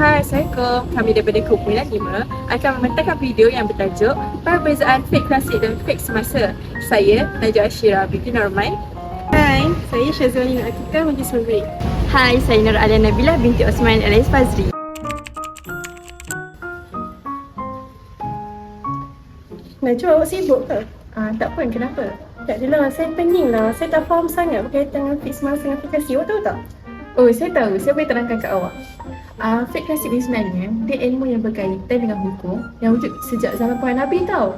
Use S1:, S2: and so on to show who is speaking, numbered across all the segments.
S1: Hai, Assalamualaikum. Kami daripada Kumpulan 5 akan membentangkan video yang bertajuk Perbezaan Fake Klasik dan Fake Semasa. Saya, Najwa Ashira binti Norman.
S2: Hai, saya Syazwani Atika Majlis Maghrib.
S3: Hai, saya Nur Alia Nabilah binti Osman Alias Fazri.
S2: Najwa, awak sibuk ke?
S1: Tak pun, kenapa?
S2: Tak adalah, saya pening lah. Saya tak faham sangat berkaitan dengan fake semasa dengan aplikasi. Awak tahu tak?
S1: Oh, saya tahu. Saya boleh terangkan ke awak. Fake klasik ni sebenarnya dia ilmu yang berkaitan dengan hukum yang wujud sejak zaman para Nabi tau.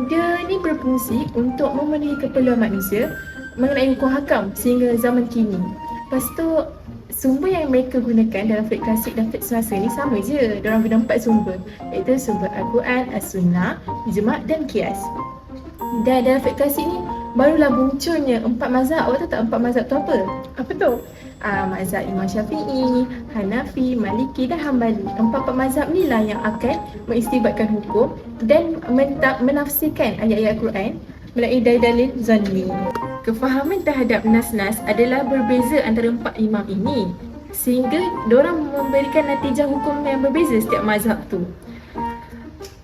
S1: Dia ni berfungsi untuk memenuhi keperluan manusia mengenai hukum hakam sehingga zaman kini. Lepas tu, sumber yang mereka gunakan dalam fake klasik dan fake semasa ni sama je. Diorang guna 4 sumber, iaitu sumber Al-Quran, As-Sunnah, Ijma' dan Qiyas. Dan dalam fake klasik ni barulah munculnya 4 mazhab. Awak tahu tak 4 mazhab tu apa?
S2: Apa tu?
S1: Mazhab Imam Syafi'i, Hanafi, Maliki dan Hambali. 4 mazhab ni lah yang akan mengistibatkan hukum dan menafsirkan ayat-ayat Al-Quran melalui dalil-dalil zanni. Kefahaman terhadap nas-nas adalah berbeza antara 4 imam ini sehingga diorang memberikan natijah hukum yang berbeza setiap mazhab tu.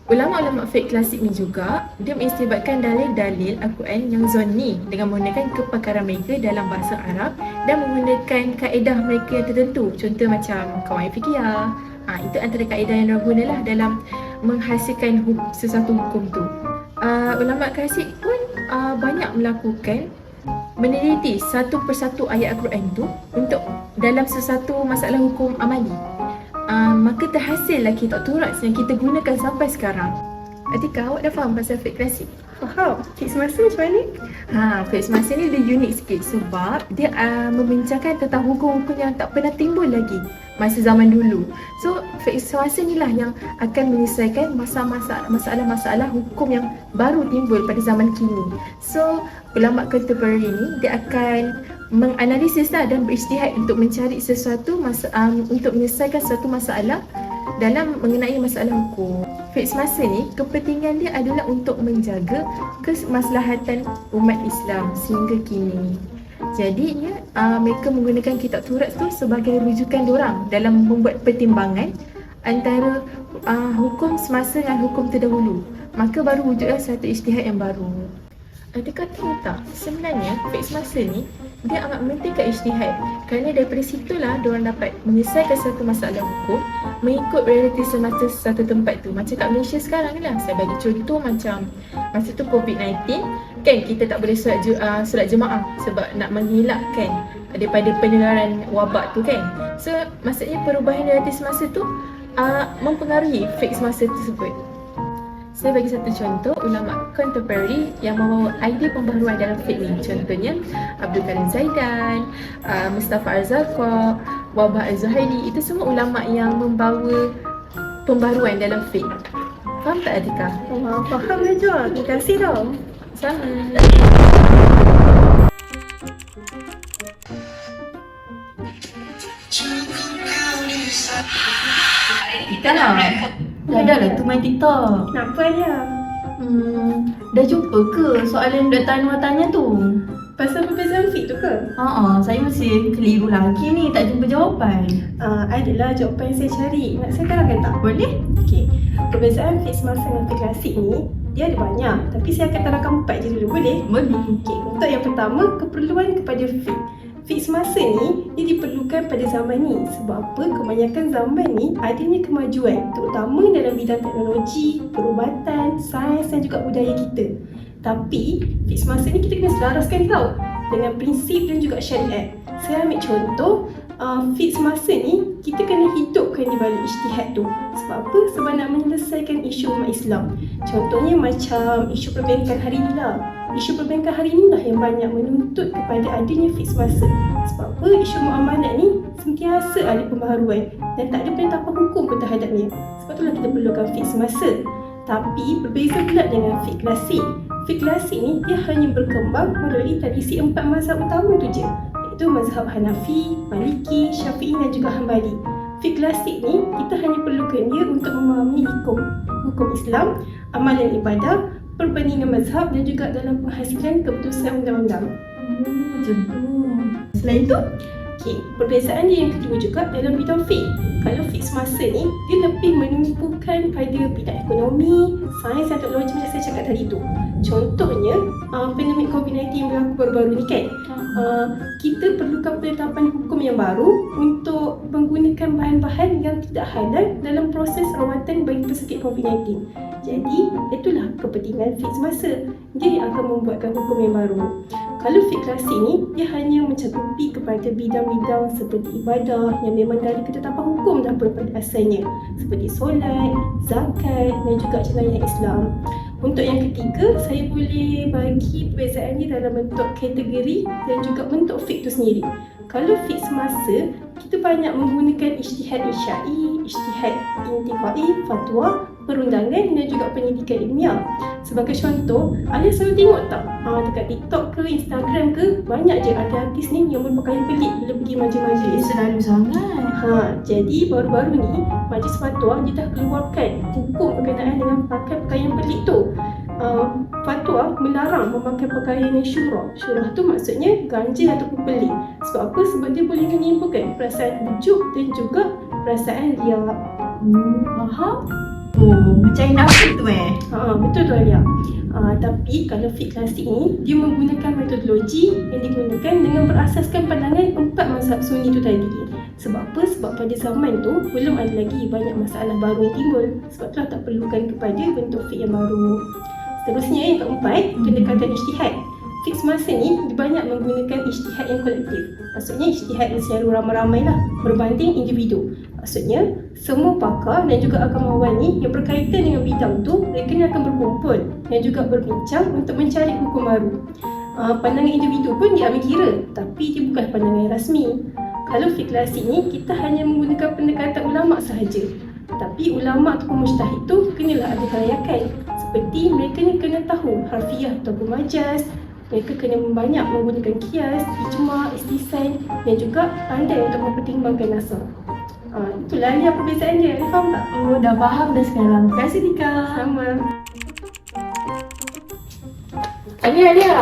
S1: Ulama-ulama fake klasik ni juga dia mengistibatkan dalil-dalil Al-Quran yang zanni dengan menggunakan kepakaran mereka dalam bahasa Arab dan menggunakan kaedah mereka yang tertentu. Contoh macam kawaid fiqhiyah. Itu antara kaedah yang diorang gunalah dalam menghasilkan sesuatu hukum tu. Ulama klasik pun banyak melakukan meneliti satu persatu ayat Al-Quran tu untuk dalam sesuatu masalah hukum amali. Maka terhasillah kitab turat yang kita gunakan sampai sekarang. Atika, awak dah faham pasal fake klasik?
S2: Faham. Fake semasa macam mana?
S1: Fake semasa ni dia unik sikit sebab dia membincangkan tentang hukum-hukum yang tak pernah timbul lagi masa zaman dulu. So, fake semasa ni lah yang akan menyelesaikan masalah-masalah hukum yang baru timbul pada zaman kini. So, ulama contemporary ni dia akan menganalisis dan berijtihad untuk mencari sesuatu untuk menyelesaikan suatu masalah dalam mengenai masalah hukum. Fake semasa ni kepentingan dia adalah untuk menjaga kemaslahatan umat Islam sehingga kini. Jadinya mereka menggunakan kitab turat tu sebagai rujukan diorang dalam membuat pertimbangan antara hukum semasa dan hukum terdahulu. Maka baru wujudlah satu ijtihad yang baru. Adakah tahu tak, sebenarnya fake semasa ni dia amat mementingkan ijtihad kerana daripada situlah diorang dapat menyelesaikan satu masalah hukum mengikut realiti semasa satu tempat tu. Macam kat Malaysia sekarang ni lah, saya bagi contoh macam masa tu COVID-19 kan, kita tak boleh solat jemaah sebab nak mengelakkan daripada penularan wabak tu kan. So maksudnya perubahan realiti semasa tu mempengaruhi fake semasa tersebut. Saya bagi satu contoh ulama contemporary yang membawa idea pembaharuan dalam fake ni. Contohnya Abdul Karim Zaidan, Mustafa Al-Zarqa, Wahbah Al-Zuhaili. Itu semua ulama yang membawa pembaharuan dalam fake. Faham tak Atika?
S2: Faham Najwa. Terima kasih tau.
S1: Sama. Kita lah. Dah lah tu main TikTok.
S2: Kenapa dia?
S1: Dah jumpa ke soalan Dr. Anwar tanya tu?
S2: Pasal perbezaan fake tu ke?
S1: Saya masih keliru lagi ni, tak jumpa jawapan.
S2: Adalah jawapan yang saya cari. Nak saya terangkan tak?
S1: Boleh?
S2: Okey. Perbezaan fake semasa dengan fake klasik ni dia ada banyak, tapi saya akan terangkan 4 je dulu, boleh?
S1: Boleh.
S2: Okey, untuk yang pertama, keperluan kepada fake. Fake semasa ni dia diperlukan pada zaman ni. Sebab apa? Kebanyakan zaman ni adanya kemajuan, terutama dalam bidang teknologi, perubatan, sains dan juga budaya kita. Tapi fake semasa ni kita kena selaraskan tau dengan prinsip dan juga syariat. Saya ambil contoh, fake semasa ni kita kena hidupkan di balik ijtihad tu. Sebab apa? Sebab nak menyelesaikan isu umat Islam. Contohnya macam isu perbankan hari ni lah. Isu perbankan hari ni lah yang banyak menuntut kepada adanya fake semasa. Sebab apa? Isu muamalat ni sentiasa ada pembaharuan dan tak ada penetapan hukum pun terhadapnya. Sebab itulah kita perlukan fake semasa. Tapi berbeza pula dengan fake klasik. Fake klasik ni dia hanya berkembang melalui tradisi 4 mazhab utama tu je, iaitu mazhab Hanafi, Maliki, Syafi'i dan juga Hambali. Fake klasik ni kita hanya perlukan dia untuk memahami hukum Islam, amalan ibadah, perbandingan mazhab dan juga dalam penghasilan keputusan undang-undang.
S1: Macam tu. Selain tu,
S2: Okey, perbezaan dia yang kedua juga dalam bidang fiqh. Kalau fiqh semasa ni, dia lebih menumpukan pada bidang ekonomi, sains dan teknologi macam saya cakap tadi tu. Contohnya, pandemik COVID-19 yang berlaku baru-baru ni kan. Kita perlukan penetapan hukum yang baru untuk menggunakan bahan-bahan yang tidak halal dalam proses rawatan bagi pesakit COVID-19. Jadi, itulah kepentingan fiqh semasa. Dia yang akan membuatkan hukum yang baru. Kalau fiqh klasik ni, dia hanya mencakupi kepada bidang-bidang seperti ibadah yang memang dari ketetapan hukum dah pada asalnya, seperti solat, zakat dan juga jenayah Islam. Untuk yang ketiga, saya boleh bagi perbezaan dia dalam bentuk kategori dan juga bentuk fiqh tu sendiri. Kalau fiqh semasa, kita banyak menggunakan ijtihad syar'i, ijtihad intiqai, fatwa, perundangan dan juga pendidikan ilmiah. Sebagai contoh, Alia selalu tengok tak dekat TikTok ke Instagram ke, banyak je artis ni yang berpakaian pelik bila pergi majlis-majlis.
S1: Selalu sangat.
S2: Jadi baru-baru ni Majlis Fatwa dia dah keluarkan hukum berkenaan dengan pakai pakaian pelik tu. Fatwa melarang memakai pakaian yang syurah. Syurah tu maksudnya ganjil ataupun pelik. Sebab apa? Sebab dia boleh menimbulkan perasaan ujub dan juga perasaan riak.
S1: Faham? Oh, macam nafsu tu
S2: Betul tu Alia. Tapi kalau fiqh klasik ni, dia menggunakan metodologi yang digunakan dengan berasaskan pandangan 4 mazhab sunni tu tadi. Sebab apa? Sebab pada zaman tu belum ada lagi banyak masalah baru yang timbul. Sebab itulah tak perlukan kepada bentuk fiqh yang baru. Seterusnya yang keempat, pendekatan ijtihad. Fiqh semasa ni dia banyak menggunakan ijtihad yang kolektif. Maksudnya ijtihad secara ramai-ramai lah berbanding individu. Maksudnya semua pakar dan juga agamawan ni yang berkaitan dengan bidang tu, mereka ni akan berkumpul dan juga berbincang untuk mencari hukum baru. Pandangan individu pun diambil kira, tapi dia bukan pandangan yang rasmi. Kalau fiqh klasik ni, kita hanya menggunakan pendekatan ulama sahaja. Tapi ulama ataupun mujtahid tu kenalah ada kelayakan. Seperti mereka ni kena tahu harfiah ataupun majaz. Mereka kena banyak menggunakan kias, ijma', istisan dan juga pandai untuk mempertimbangkan nasab. Itulah dia perbezaan dia. Anda faham tak?
S1: Oh, dah faham dah sekarang. Terima kasih Tika.
S2: Sama.
S1: Alia.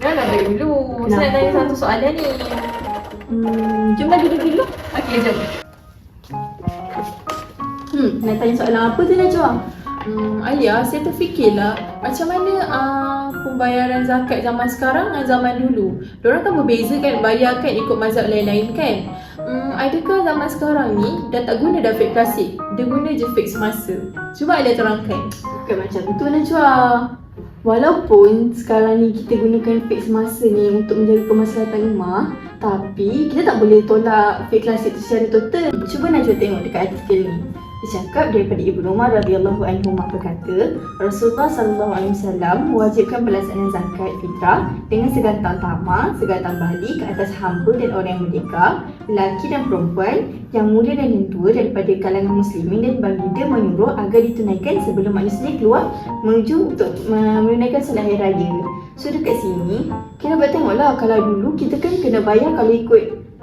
S1: Dah nak balik dulu. Saya nak tanya satu soalan ni. Jom lah duduk dulu. Okey, jom.
S3: Nak tanya soalan apa tu Najwa?
S1: Alia, saya terfikirlah macam mana pembayaran zakat zaman sekarang dengan zaman dulu. Diorang kan berbeza kan, bayar kan ikut mazhab lain-lain kan. Adakah zaman sekarang ni dah tak guna dah fiqh klasik? Dia guna je fiqh semasa. Cuba Alia terangkan.
S3: Bukan macam tu Najwa. Walaupun sekarang ni kita gunakan fiqh semasa ni untuk menjaga kemaslahatan ummah, tapi kita tak boleh tolak fiqh klasik tu secara total. Cuba Najwa tengok dekat artikel ni. Dia cakap daripada Ibnu Umar radhiyallahu anhu berkata, Rasulullah sallallahu alaihi wasallam mewajibkan pelaksanaan zakat fitrah dengan segantang tamar, segantang balik ke atas hamba dan orang yang merdeka, lelaki dan perempuan, yang muda dan yang tua daripada kalangan muslimin, dan baginda menyuruh agar ditunaikan sebelum manusia keluar menuju untuk menunaikan solat hari raya. So dekat sini kita boleh tengoklah, kalau dulu kita kan kena bayar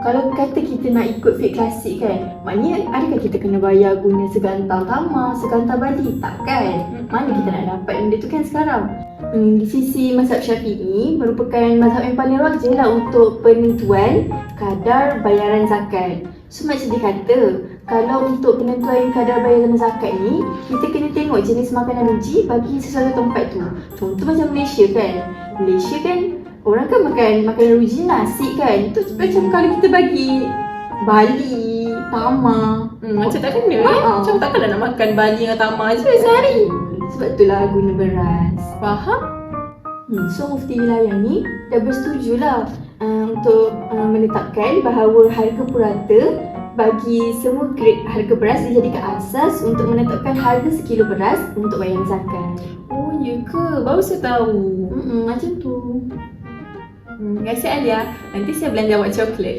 S3: kalau kata kita nak ikut fiqh klasik kan, maknanya adakah kita kena bayar guna segantang tamar, segantang balik? Takkan. Mana kita nak dapat benda tu kan sekarang? Di sisi mazhab Syafi'i merupakan mazhab yang paling rajih lah untuk penentuan kadar bayaran zakat. So macam dia kata, kalau untuk penentuan kadar bayaran zakat ni, kita kena tengok jenis makanan uji bagi sesuatu tempat tu. Contoh macam Malaysia kan. Malaysia kan orang kan makan makanan uji nasi kan. Tu macam kalau kita bagi bali, tamar,
S1: Macam tak kena Macam takkanlah nak makan bali dengan tamar je sehari.
S3: sebab itulah guna beras.
S1: Faham?
S3: So mufti wilayah ni dah bersetujulah untuk menetapkan bahawa harga purata bagi semua grade harga beras dijadikan asas untuk menetapkan harga sekilo beras untuk bayaran zakat.
S1: Oh ya ke? Baru saya tahu.
S3: Macam tu.
S1: Terima kasih Alia. Nanti saya belanja awak coklat.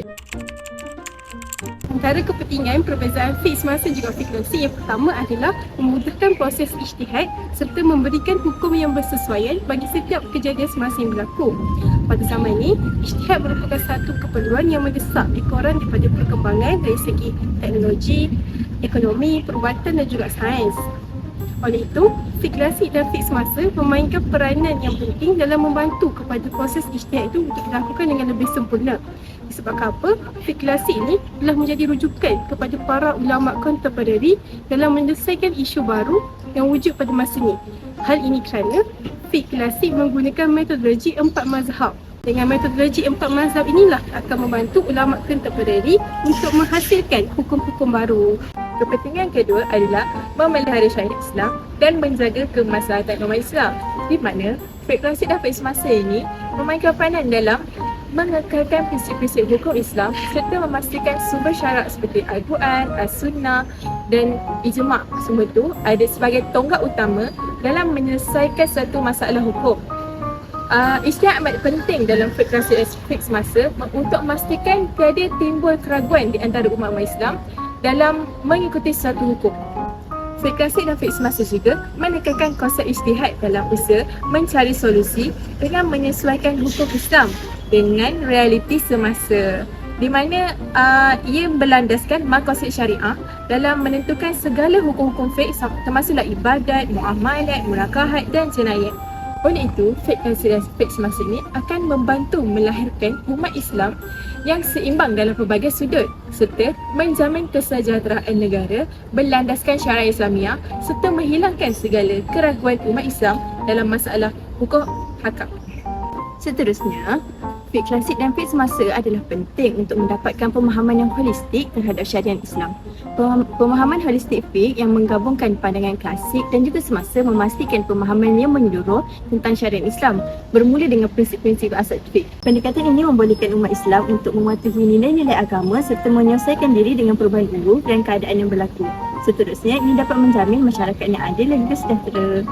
S2: Antara kepentingan perbezaan fiqh semasa juga fiqh klasik yang pertama adalah memudahkan proses ijtihad serta memberikan hukum yang bersesuaian bagi setiap kejadian semasa yang berlaku. Pada zaman ini, ijtihad merupakan satu keperluan yang mendesak ekoran daripada perkembangan dari segi teknologi, ekonomi, perubatan dan juga sains. Oleh itu, fiqh klasik dan fiqh semasa memainkan peranan yang penting dalam membantu kepada proses ijtihad itu untuk dilakukan dengan lebih sempurna. Sebab apa? Fiqh klasik ini telah menjadi rujukan kepada para ulama kontemporari dalam menyelesaikan isu baru yang wujud pada masa ini. Hal ini kerana fiqh klasik menggunakan metodologi 4 mazhab. Dengan metodologi 4 mazhab inilah akan membantu ulama kontemporari untuk menghasilkan hukum-hukum baru. Kepentingan kedua adalah memelihara syariat Islam dan menjaga kemaslahatan umat Islam, di mana fiqh klasik dan fiqh semasa ini memainkan peranan dalam mengekalkan prinsip-prinsip hukum Islam serta memastikan sumber syarak seperti Al-Quran, As-Sunnah dan Ijma' semua itu ada sebagai tonggak utama dalam menyelesaikan satu masalah hukum. Ijtihad amat penting dalam fiqh klasik dan fiqh semasa untuk memastikan tiada timbul keraguan di antara umat Islam dalam mengikuti satu hukum. Fiqh klasik dan fiqh semasa juga menekankan konsep ijtihad dalam usaha mencari solusi dengan menyesuaikan hukum Islam dengan realiti semasa, di mana ia berlandaskan maqasid syariah dalam menentukan segala hukum-hukum fiqh termasuklah ibadat, muamalat, murakahat dan jenayat. Oleh itu, fiqh klasik dan fiqh semasa ini akan membantu melahirkan umat Islam yang seimbang dalam pelbagai sudut serta menjamin kesejahteraan negara berlandaskan syariat Islamiah serta menghilangkan segala keraguan umat Islam dalam masalah hukum hakam. Seterusnya, fiqh klasik dan fiqh semasa adalah penting untuk mendapatkan pemahaman yang holistik terhadap syariat Islam. Pemahaman holistik fiqh yang menggabungkan pandangan klasik dan juga semasa memastikan pemahaman yang menyeluruh tentang syariat Islam bermula dengan prinsip-prinsip asas fiqh. Pendekatan ini membolehkan umat Islam untuk mematuhi nilai-nilai agama serta menyelesaikan diri dengan perubahan uruf dan keadaan yang berlaku. Seterusnya, ini dapat menjamin masyarakat yang adil dan juga sejahtera.